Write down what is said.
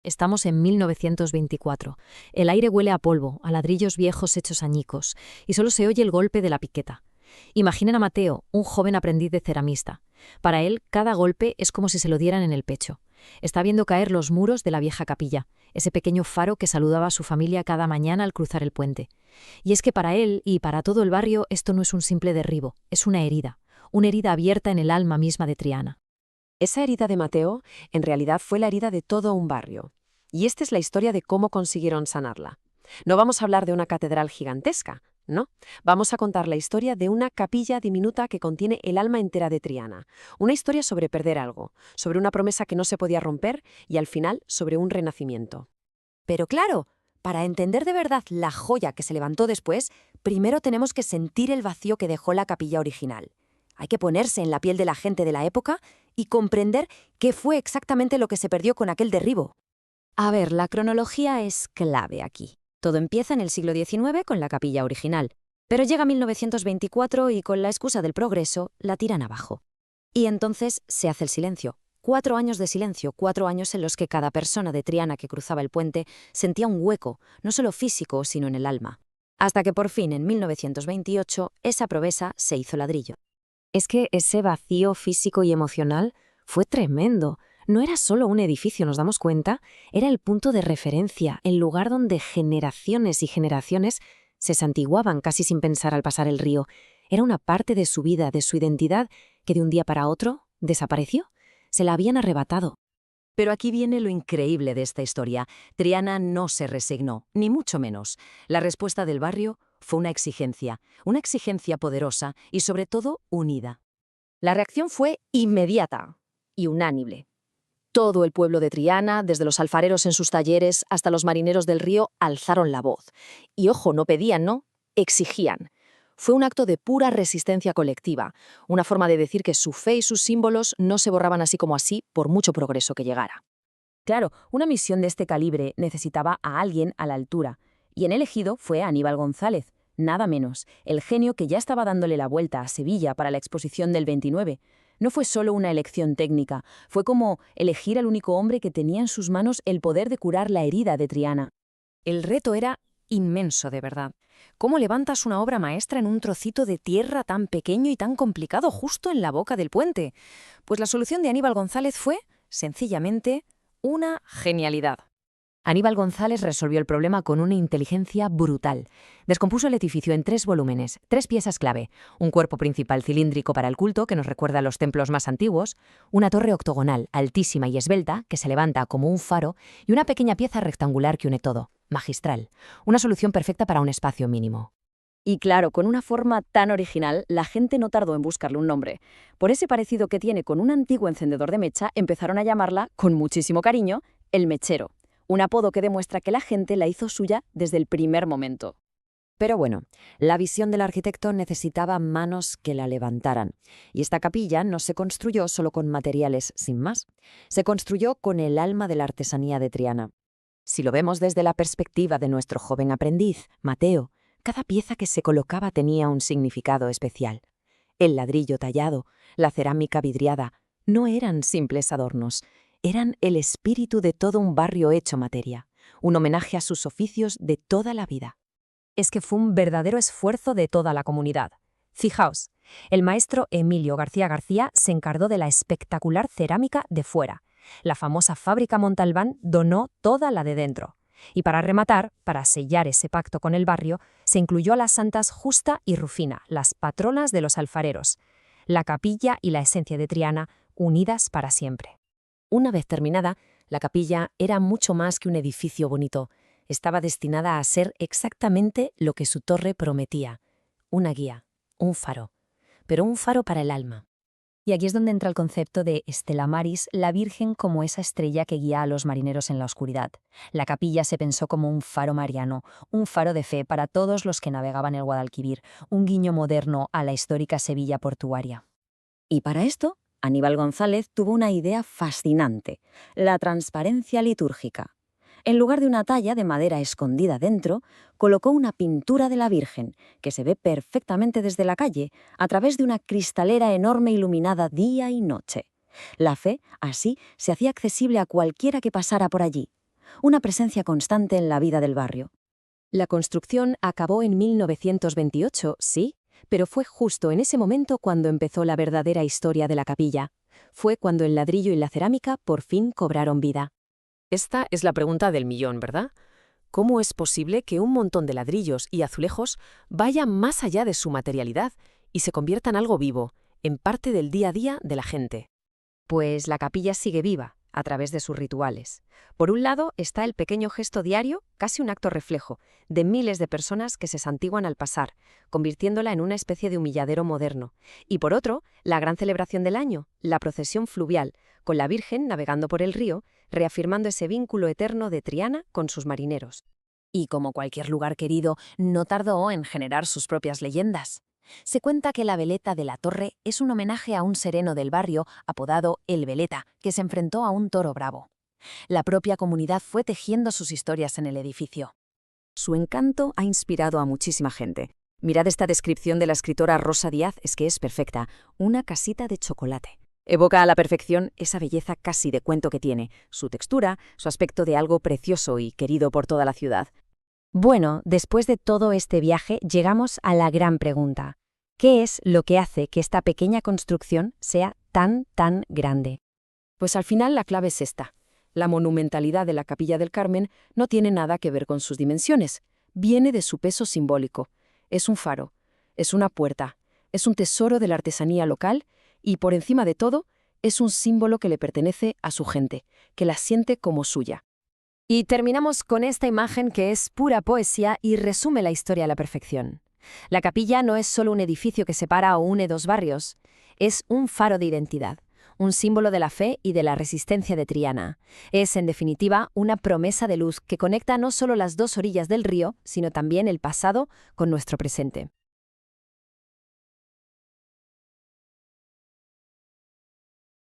Estamos en 1924. El aire huele a polvo, a ladrillos viejos hechos añicos, y solo se oye el golpe de la piqueta. Imaginen a Mateo, un joven aprendiz de ceramista. Para él, cada golpe es como si se lo dieran en el pecho. Está viendo caer los muros de la vieja capilla, ese pequeño faro que saludaba a su familia cada mañana al cruzar el puente. Y es que para él y para todo el barrio esto no es un simple derribo, es una herida abierta en el alma misma de Triana. Esa herida de Mateo, en realidad, fue la herida de todo un barrio. Y esta es la historia de cómo consiguieron sanarla. No vamos a hablar de una catedral gigantesca, ¿no? Vamos a contar la historia de una capilla diminuta que contiene el alma entera de Triana. Una historia sobre perder algo, sobre una promesa que no se podía romper y, al final, sobre un renacimiento. Pero claro, para entender de verdad la joya que se levantó después, primero tenemos que sentir el vacío que dejó la capilla original. Hay que ponerse en la piel de la gente de la época y comprender qué fue exactamente lo que se perdió con aquel derribo. A ver, la cronología es clave aquí. Todo empieza en el siglo XIX con la capilla original, pero llega 1924 y con la excusa del progreso la tiran abajo. Y entonces se hace el silencio. 4 años de silencio, 4 años en los que cada persona de Triana que cruzaba el puente sentía un hueco, no solo físico, sino en el alma. Hasta que por fin, en 1928, esa promesa se hizo ladrillo. Es que ese vacío físico y emocional fue tremendo. No era solo un edificio, nos damos cuenta, era el punto de referencia, el lugar donde generaciones y generaciones se santiguaban casi sin pensar al pasar el río. Era una parte de su vida, de su identidad, que de un día para otro desapareció. Se la habían arrebatado. Pero aquí viene lo increíble de esta historia. Triana no se resignó, ni mucho menos. La respuesta del barrio fue una exigencia poderosa y sobre todo unida. La reacción fue inmediata y unánime. Todo el pueblo de Triana, desde los alfareros en sus talleres hasta los marineros del río, alzaron la voz. Y ojo, no pedían, no, exigían. Fue un acto de pura resistencia colectiva, una forma de decir que su fe y sus símbolos no se borraban así como así por mucho progreso que llegara. Claro, una misión de este calibre necesitaba a alguien a la altura, y el elegido fue Aníbal González, nada menos, el genio que ya estaba dándole la vuelta a Sevilla para la exposición del 29. No fue solo una elección técnica, fue como elegir al único hombre que tenía en sus manos el poder de curar la herida de Triana. El reto era inmenso, de verdad. ¿Cómo levantas una obra maestra en un trocito de tierra tan pequeño y tan complicado justo en la boca del puente? Pues la solución de Aníbal González fue, sencillamente, una genialidad. Aníbal González resolvió el problema con una inteligencia brutal. Descompuso el edificio en 3 volúmenes, 3 piezas clave: un cuerpo principal cilíndrico para el culto, que nos recuerda a los templos más antiguos, una torre octogonal, altísima y esbelta, que se levanta como un faro, y una pequeña pieza rectangular que une todo, magistral. Una solución perfecta para un espacio mínimo. Y claro, con una forma tan original, la gente no tardó en buscarle un nombre. Por ese parecido que tiene con un antiguo encendedor de mecha, empezaron a llamarla, con muchísimo cariño, el mechero. Un apodo que demuestra que la gente la hizo suya desde el primer momento. Pero bueno, la visión del arquitecto necesitaba manos que la levantaran. Y esta capilla no se construyó solo con materiales sin más. Se construyó con el alma de la artesanía de Triana. Si lo vemos desde la perspectiva de nuestro joven aprendiz, Mateo, cada pieza que se colocaba tenía un significado especial. El ladrillo tallado, la cerámica vidriada, no eran simples adornos. Eran el espíritu de todo un barrio hecho materia, un homenaje a sus oficios de toda la vida. Es que fue un verdadero esfuerzo de toda la comunidad. Fijaos, el maestro Emilio García García se encargó de la espectacular cerámica de fuera. La famosa fábrica Montalbán donó toda la de dentro. Y para rematar, para sellar ese pacto con el barrio, se incluyó a las santas Justa y Rufina, las patronas de los alfareros. La capilla y la esencia de Triana unidas para siempre. Una vez terminada, la capilla era mucho más que un edificio bonito. Estaba destinada a ser exactamente lo que su torre prometía: una guía, un faro, pero un faro para el alma. Y aquí es donde entra el concepto de Stella Maris, la Virgen como esa estrella que guía a los marineros en la oscuridad. La capilla se pensó como un faro mariano, un faro de fe para todos los que navegaban el Guadalquivir, un guiño moderno a la histórica Sevilla portuaria. Y para esto, Aníbal González tuvo una idea fascinante: la transparencia litúrgica. En lugar de una talla de madera escondida dentro, colocó una pintura de la Virgen, que se ve perfectamente desde la calle, a través de una cristalera enorme iluminada día y noche. La fe, así, se hacía accesible a cualquiera que pasara por allí. una presencia constante en la vida del barrio. La construcción acabó en 1928, sí, pero fue justo en ese momento cuando empezó la verdadera historia de la capilla. Fue cuando el ladrillo y la cerámica por fin cobraron vida. Esta es la pregunta del millón, ¿verdad? ¿Cómo es posible que un montón de ladrillos y azulejos vaya más allá de su materialidad y se convierta en algo vivo, en parte del día a día de la gente? Pues la capilla sigue viva, a través de sus rituales. Por un lado está el pequeño gesto diario, casi un acto reflejo, de miles de personas que se santiguan al pasar, convirtiéndola en una especie de humilladero moderno. Y por otro, la gran celebración del año, la procesión fluvial, con la Virgen navegando por el río, reafirmando ese vínculo eterno de Triana con sus marineros. Y como cualquier lugar querido, no tardó en generar sus propias leyendas. Se cuenta que la veleta de la torre es un homenaje a un sereno del barrio apodado El Veleta, que se enfrentó a un toro bravo. La propia comunidad fue tejiendo sus historias en el edificio. Su encanto ha inspirado a muchísima gente. Mirad esta descripción de la escritora Rosa Díaz, es que es perfecta. Una casita de chocolate. Evoca a la perfección esa belleza casi de cuento que tiene, su textura, su aspecto de algo precioso y querido por toda la ciudad. Bueno, después de todo este viaje llegamos a la gran pregunta. ¿Qué es lo que hace que esta pequeña construcción sea tan grande? Pues al final la clave es esta. La monumentalidad de la Capilla del Carmen no tiene nada que ver con sus dimensiones. Viene de su peso simbólico. Es un faro, es una puerta, es un tesoro de la artesanía local y, por encima de todo, es un símbolo que le pertenece a su gente, que la siente como suya. Y terminamos con esta imagen que es pura poesía y resume la historia a la perfección. La capilla no es solo un edificio que separa o une dos barrios, es un faro de identidad, un símbolo de la fe y de la resistencia de Triana. Es, en definitiva, una promesa de luz que conecta no solo las dos orillas del río, sino también el pasado con nuestro presente.